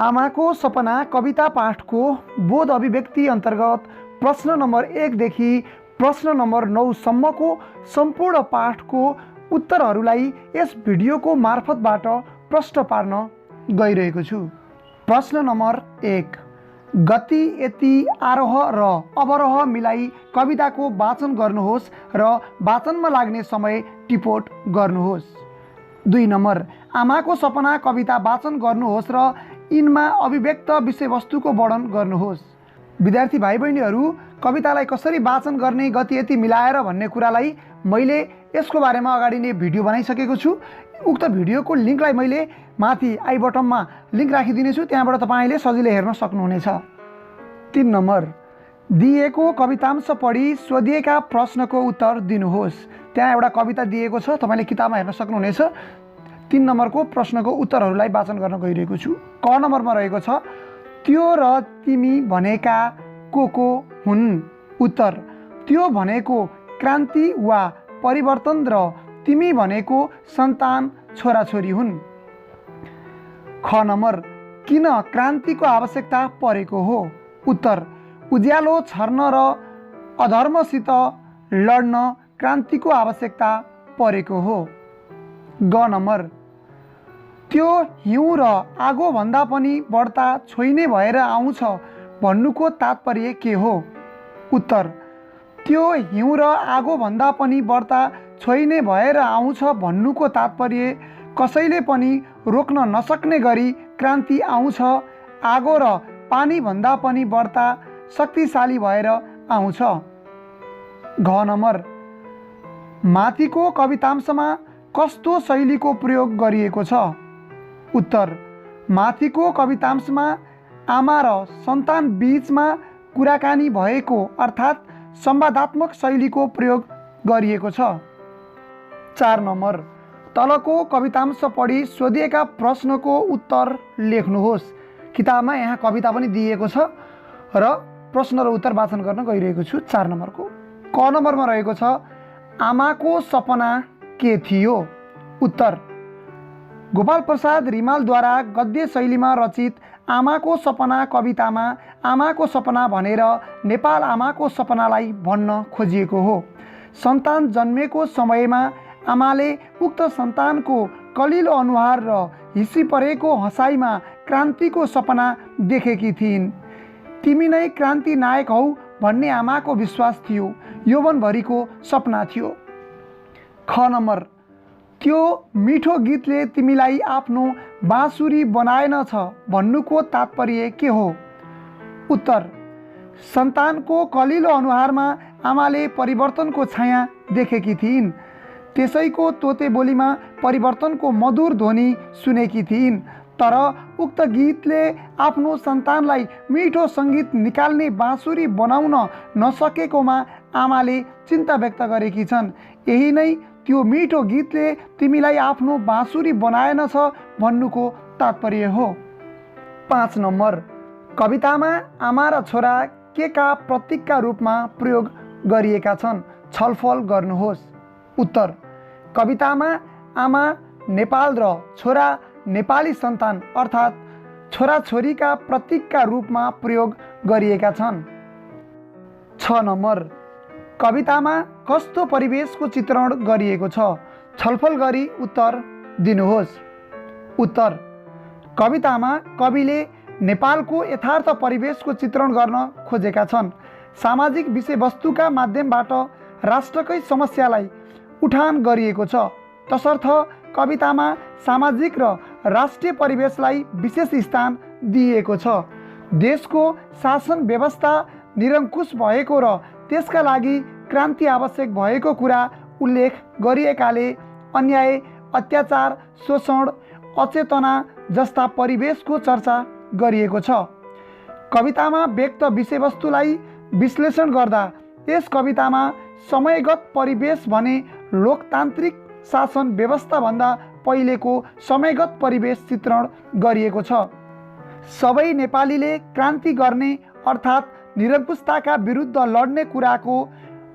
आमाको सपना कविता पाठको बोध अभिव्यक्ति अन्तर्गत प्रश्न नम्बर 1 देखि प्रश्न नम्बर 9 सम्मको सम्पूर्ण पाठको उत्तरहरूलाई यस भिडियोको मार्फतबाट प्रष्ट पार्न गइरहेको छु। प्रश्न नम्बर 1, गति यति आरोह र अवरोह मिलाई कविताको वाचन गर्नुहोस् र वाचनमा लाग्ने समय टिपोट गर्नुहोस्। 2 नम्बर, आमाको सपना कविता वाचन गर्नुहोस् र यिनमा अभिव्यक्त विषयवस्तुको वर्णन गर्नुहोस्। विद्यार्थी भाइ बहिनीहरू, कवितालाई कसरी वाचन गर्ने गति यति मिलाएर भन्ने कुरालाई मैले यसको बारेमा अगाडि नै भिडियो बनाइसकेको छु। उक्त भिडियोको लिङ्कलाई मैले माथि आई बटनमा लिङ्क राखिदिनेछु, त्यहाँबाट तपाईँले सजिलै हेर्न सक्नुहुनेछ। 3 नम्बर, दिएको कवितांश पढी सोधिएका प्रश्नको उत्तर दिनुहोस्। त्यहाँ एउटा कविता दिएको छ, तपाईँले किताबमा हेर्न सक्नुहुनेछ। 3 नम्बरको प्रश्नको उत्तरहरूलाई वाचन गर्न गइरहेको छु। क नम्बरमा रहेको छ, त्यो र तिमी भनेका को हुन्? उत्तर, त्यो भनेको क्रान्ति वा परिवर्तन र तिमी भनेको सन्तान छोराछोरी हुन्। ख नम्बर, किन क्रान्तिको आवश्यकता परेको हो? उत्तर, उज्यालो छर्न र अधर्मसित लड्न क्रान्तिको आवश्यकता परेको हो। ग नम्बर, त्यो हिउँ र आगो भन्दा पनि बढ्ता छोइने भएर आउँछ भन्नुको तात्पर्य के हो? उत्तर, त्यो हिउँ र आगो भन्दा पनि बढ्ता छोइने भएर आउँछ भन्नुको तात्पर्य कसैले पनि रोक्न नसक्ने गरी क्रान्ति आउँछ, आगो र पानी भन्दा पनि बढ्ता शक्तिशाली भएर आउँछ। घ नम्बर, माथिको कवितांशमा कस्तो शैलीको प्रयोग गरिएको छ? उत्तर, माथिको कवितांशमा आमा र सन्तान बीचमा कुराकानी भएको अर्थात् संवादात्मक शैलीको प्रयोग गरिएको छ। 4 नम्बर, तलको कवितांश पढी सोधिएका प्रश्नको उत्तर लेख्नुहोस्। किताबमा यहाँ कविता पनि दिएको छ र प्रश्न र उत्तर वाचन गर्न गइरहेको छु। 4 नम्बरको क नम्बरमा रहेको छ, आमाको सपना के थियो? उत्तर, गोपाल प्रसाद रिमालद्वारा गद्य शैलीमा रचित आमाको सपना कवितामा आमाको सपना भनेर नेपाल आमाको सपनालाई भन्न खोजिएको हो। सन्तान जन्मेको समयमा आमाले उक्त सन्तानको कलिलो अनुहार र हिस्सी परेको हँसाइमा क्रान्तिको सपना देखेकी थिइन्। तिमी नै क्रान्ति नायक हौ भन्ने आमाको विश्वास थियो, यौवनभरिको सपना थियो। ख नम्बर, त्यो मिठो गीतले तिमीलाई आफ्नो बाँसुरी बनाएनछ भन्नुको तात्पर्य के हो? उत्तर, सन्तानको कलिलो अनुहारमा आमाले परिवर्तनको छाया देखेकी थिइन्, त्यसैको तोते बोलीमा परिवर्तनको मधुर ध्वनि सुनेकी थिइन्। तर उक्त गीतले आफ्नो सन्तानलाई मिठो सङ्गीत निकाल्ने बाँसुरी बनाउन नसकेकोमा आमाले चिन्ता व्यक्त गरेकी छन्। यही नै त्यो मिठो गीतले तिमीलाई आफ्नो बाँसुरी बनाएनछ भन्नुको तात्पर्य हो। 5 नम्बर, कवितामा आमा र छोरा के का प्रतीकका रूपमा प्रयोग गरिएका छन्? छलफल गर्नुहोस्। उत्तर, कवितामा आमा नेपाल र छोरा नेपाली सन्तान अर्थात् छोराछोरीका प्रतीकका रूपमा प्रयोग गरिएका छन्। 6 नम्बर, कवितामा कस्तो परिवेशको चित्रण गरिएको छ? छलफल गरी उत्तर दिनुहोस्। उत्तर, कवितामा कविले नेपालको यथार्थ परिवेशको चित्रण गर्न खोजेका छन्। सामाजिक विषयवस्तुका माध्यमबाट राष्ट्रकै समस्यालाई उठान गरिएको छ। तसर्थ कवितामा सामाजिक र राष्ट्रिय परिवेशलाई विशेष स्थान दिइएको छ। देशको शासन व्यवस्था निरङ्कुश भएको र त्यसका लागि क्रान्ति आवश्यक भएको कुरा उल्लेख गरिएकाले अन्याय, अत्याचार, शोषण, अचेतना जस्ता परिवेशको चर्चा गरिएको छ। कवितामा व्यक्त विषयवस्तुलाई विश्लेषण गर्दा यस कवितामा समयगत परिवेश भने लोकतान्त्रिक शासन व्यवस्थाभन्दा पहिलेको समयगत परिवेश चित्रण गरिएको छ। सबै नेपालीले क्रान्ति गर्ने अर्थात् निरङ्कुशताका विरुद्ध लड्ने कुराको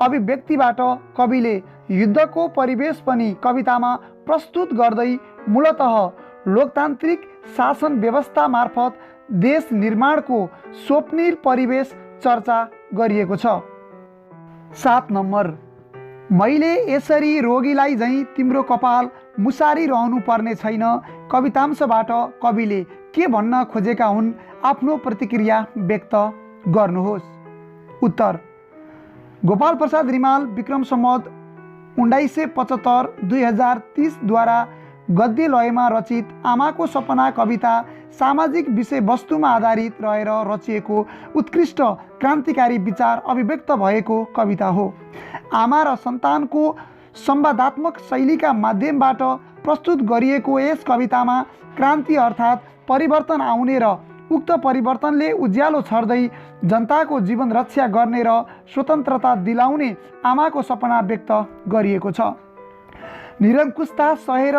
अभिव्यक्तिबाट कविले युद्धको परिवेश पनि कवितामा प्रस्तुत गर्दै मूलतः लोकतान्त्रिक शासन व्यवस्था मार्फत देश निर्माणको स्वप्निल परिवेश चर्चा गरिएको छ। 7 नम्बर, मैले यसरी रोगीलाई झैँ तिम्रो कपाल मुसारी रहनु पर्ने छैन कवितांशबाट कविले के भन्न खोजेका हुन्? आफ्नो प्रतिक्रिया व्यक्त गर्नुहोस्। उत्तर: गोपाल प्रसाद रिमाल विक्रम सम्वत 1975-2030 द्वारा गद्य लयमा रचित आमाको सपना कविता सामाजिक विषयवस्तुमा आधारित रहेर रचिएको उत्कृष्ट क्रान्तिकारी विचार अभिव्यक्त भएको कविता हो। आमा र सन्तानको संवादात्मक शैलीका माध्यमबाट प्रस्तुत गरिएको यस कवितामा क्रान्ति अर्थात् परिवर्तन आउने र उक्त परिवर्तनले उज्यालो छर्दै जनताको जीवन रक्षा गर्ने र स्वतन्त्रता दिलाउने आमाको सपना व्यक्त गरिएको छ। निरङ्कुशता सहेर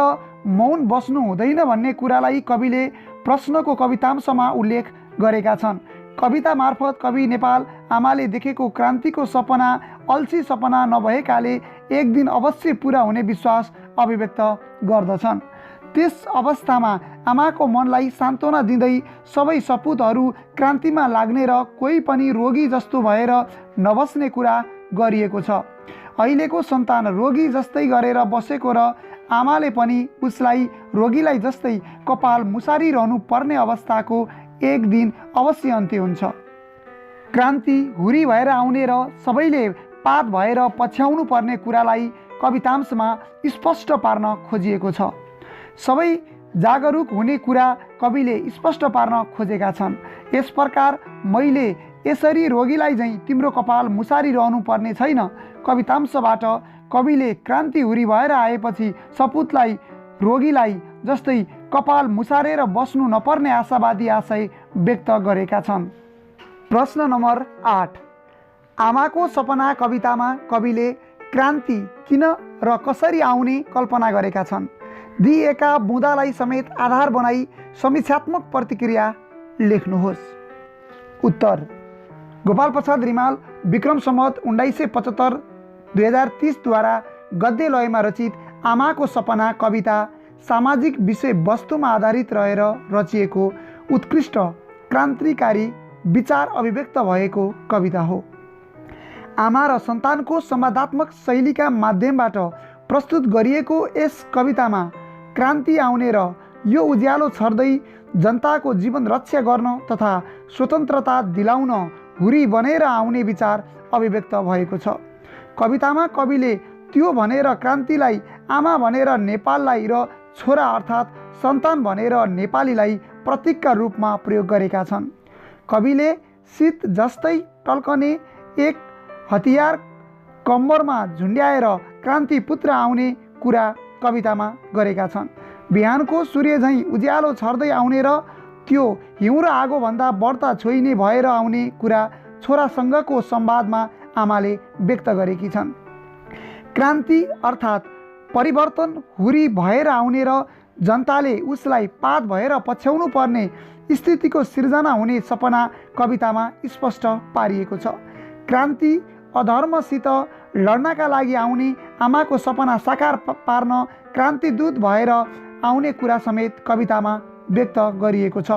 मौन बस्नु हुँदैन भन्ने कुरालाई कविले प्रश्नको कवितांशमा उल्लेख गरेका छन्। कविता मार्फत कवि नेपाल आमाले देखेको क्रान्तिको सपना अल्छी सपना नभएकाले एक दिन अवश्य पुरा हुने विश्वास अभिव्यक्त गर्दछन्। त्यस अवस्थामा आमाको मनलाई सान्त्वना दिँदै सबै सपुतहरू क्रान्तिमा लाग्ने र कोही पनि रोगी जस्तो भएर नबस्ने कुरा गरिएको छ। अहिलेको सन्तान रोगी जस्तै गरेर बसेको र आमाले पनि उसलाई रोगीलाई जस्तै कपाल मुसारिरहनु पर्ने अवस्थाको एक दिन अवश्य अन्त्य हुन्छ। क्रान्ति हुरी भएर आउने र सबैले पात भएर पछ्याउनु पर्ने कुरालाई कवितांशमा स्पष्ट पार्न खोजिएको छ। सबै जागरुक हुने कुरा कविले स्पष्ट पार्न खोजेका छन्। यस प्रकार मैले यसरी रोगीलाई झैँ तिम्रो कपाल मुसारिरहनु पर्ने छैन कवितांशबाट कविले क्रान्ति हुरी भएर आएपछि सपुतलाई रोगीलाई जस्तै कपाल मुसारेर बस्नु नपर्ने आशावादी आशय व्यक्त गरेका छन्। प्रश्न नम्बर 8, आमाको सपना कवितामा कविले क्रान्ति किन र कसरी आउने कल्पना गरेका छन्? दिएका बुँदालाई समेत आधार बनाई समीक्षात्मक प्रतिक्रिया लेख्नुहोस्। उत्तर: गोपाल प्रसाद रिमाल विक्रम सम्वत 1975-2030 द्वारा गद्य लयमा रचित आमाको सपना कविता सामाजिक विषयवस्तुमा आधारित रहेर रचिएको उत्कृष्ट क्रान्तिकारी विचार अभिव्यक्त भएको कविता हो। आमा र सन्तानको संवादात्मक शैलीका माध्यमबाट प्रस्तुत गरिएको यस कवितामा क्रान्ति आउने र यो उज्यालो छर्दै जनताको जीवन रक्षा गर्न तथा स्वतन्त्रता दिलाउन हुरी बनेर आउने विचार अभिव्यक्त भएको छ। कवितामा कविले त्यो भनेर क्रान्तिलाई आमा भनेर नेपाललाई र छोरा अर्थात् सन्तान भनेर नेपालीलाई प्रतीकका रूपमा प्रयोग गरेका छन्। कविले शीत जस्तै टल्कने एक हतियार कम्मरमा झुन्ड्याएर क्रान्ति पुत्र आउने कुरा कवितामा गरेका छन्। बिहानको सूर्य झैँ उज्यालो छर्दै आउने र त्यो हिउँ र आगोभन्दा बढ्ता छोइने भएर आउने कुरा छोरासँगको संवादमा आमाले व्यक्त गरेकी छन्। क्रान्ति अर्थात् परिवर्तन हुरी भएर आउने र जनताले उसलाई पात भएर पछ्याउनु पर्ने स्थितिको सिर्जना हुने सपना कवितामा स्पष्ट पारिएको छ। क्रान्ति अधर्मसित लड्नका लागि आउने आमाको सपना साकार पार्न क्रान्तिदूत भएर आउने कुरा समेत कवितामा व्यक्त गरिएको छ।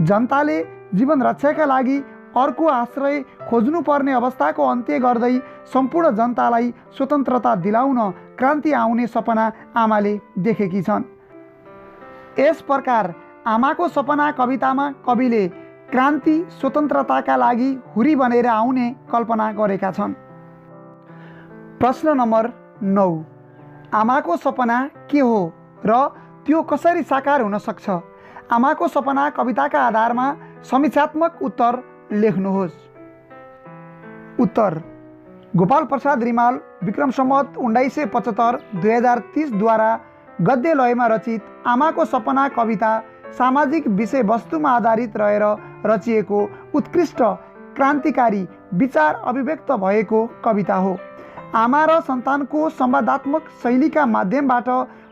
जनताले जीवन रक्षाका लागि अर्को आश्रय खोज्नुपर्ने अवस्थाको अन्त्य गर्दै सम्पूर्ण जनतालाई स्वतन्त्रता दिलाउन क्रान्ति आउने सपना आमाले देखेकी छन्। यस प्रकार आमाको सपना कवितामा कविले क्रान्ति स्वतन्त्रताका लागि हुरी बनेर आउने कल्पना गरेका छन्। प्रश्न नम्बर 9, आमाको सपना के हो र त्यो कसरी साकार हुन सक्छ? आमाको सपना कविताका आधारमा समीक्षात्मक उत्तर लेख्नुहोस्। उत्तर: गोपाल प्रसाद रिमाल विक्रम सम्वत 1975-2030 द्वारा गद्य लयमा रचित आमाको सपना कविता सामाजिक विषयवस्तुमा आधारित रहेर रचिएको उत्कृष्ट क्रान्तिकारी विचार अभिव्यक्त भएको कविता हो। आमा र सन्तानको संवादात्मक शैलीका माध्यमबाट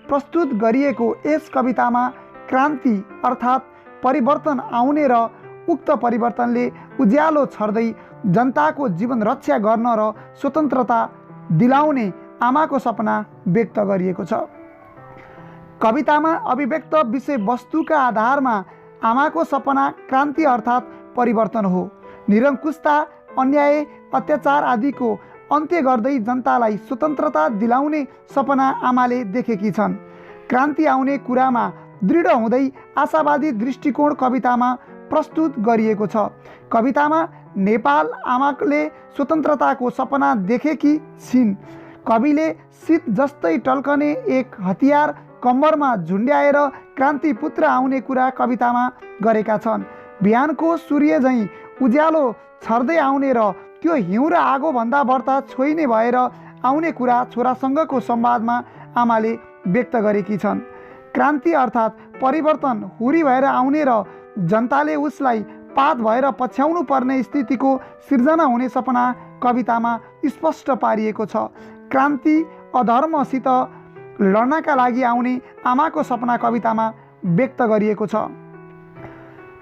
प्रस्तुत गरिएको यस कवितामा क्रान्ति अर्थात् परिवर्तन आउने र उक्त परिवर्तनले उज्यालो छर्दै जनताको जीवन रक्षा गर्न र स्वतन्त्रता दिलाउने आमाको सपना व्यक्त गरिएको छ। कवितामा अभिव्यक्त विषयवस्तुका आधारमा आमाको सपना क्रान्ति अर्थात् परिवर्तन हो। निरङ्कुशता, अन्याय, अत्याचार आदिको अन्त्य गर्दै जनतालाई स्वतन्त्रता दिलाउने सपना आमाले देखेकी छन्। क्रान्ति आउने कुरामा दृढ हुँदै आशावादी दृष्टिकोण कवितामा प्रस्तुत गरिएको छ। कवितामा नेपाल आमाले स्वतन्त्रताको सपना देखेकी छिन्। कविले शीत जस्तै टल्कने एक हतियार कम्मरमा झुन्ड्याएर क्रान्ति पुत्र आउने कुरा कवितामा गरेका छन्। बिहानको सूर्य झैँ उज्यालो छर्दै आउने र त्यो हिउँ र आगोभन्दा बढ्ता छोइने भएर आउने कुरा छोरासँगको संवादमा आमाले व्यक्त गरेकी छन्। क्रान्ति अर्थात् परिवर्तन हुरी भएर आउने र जनताले उसलाई पात भएर पछ्याउनु पर्ने स्थितिको सिर्जना हुने सपना कवितामा स्पष्ट पारिएको छ। क्रान्ति अधर्मसित लड्नका लागि आउने आमाको सपना कवितामा व्यक्त गरिएको छ।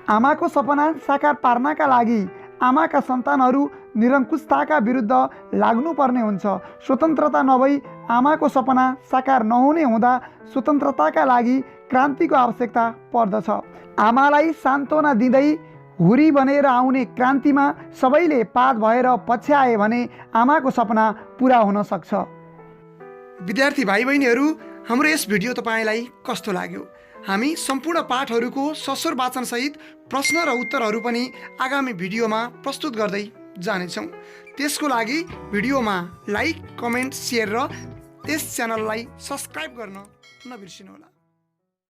आमाको सपना साकार पार्नका लागि आमाका सन्तानहरू निरङ्कुशताका विरुद्ध लाग्नुपर्ने हुन्छ। स्वतन्त्रता नभई आमाको सपना साकार नहुने हुँदा स्वतन्त्रताका लागि क्रान्तिको आवश्यकता पर्दछ। आमालाई सान्त्वना दिँदै हुरी बनेर आउने क्रान्तिमा सबैले पात भएर पछ्याए भने आमाको सपना पुरा हुन सक्छ। विद्यार्थी भाइ बहिनीहरू, हाम्रो यस भिडियो तपाईँलाई कस्तो लाग्यो? हामी सम्पूर्ण पाठहरूको सस्वर वाचनसहित प्रश्न र उत्तरहरू पनि आगामी भिडियोमा प्रस्तुत गर्दै जानेछौँ। त्यसको लागि भिडियोमा लाइक, कमेन्ट, सेयर र यस च्यानललाई सब्सक्राइब गर्न नबिर्सिनुहोला।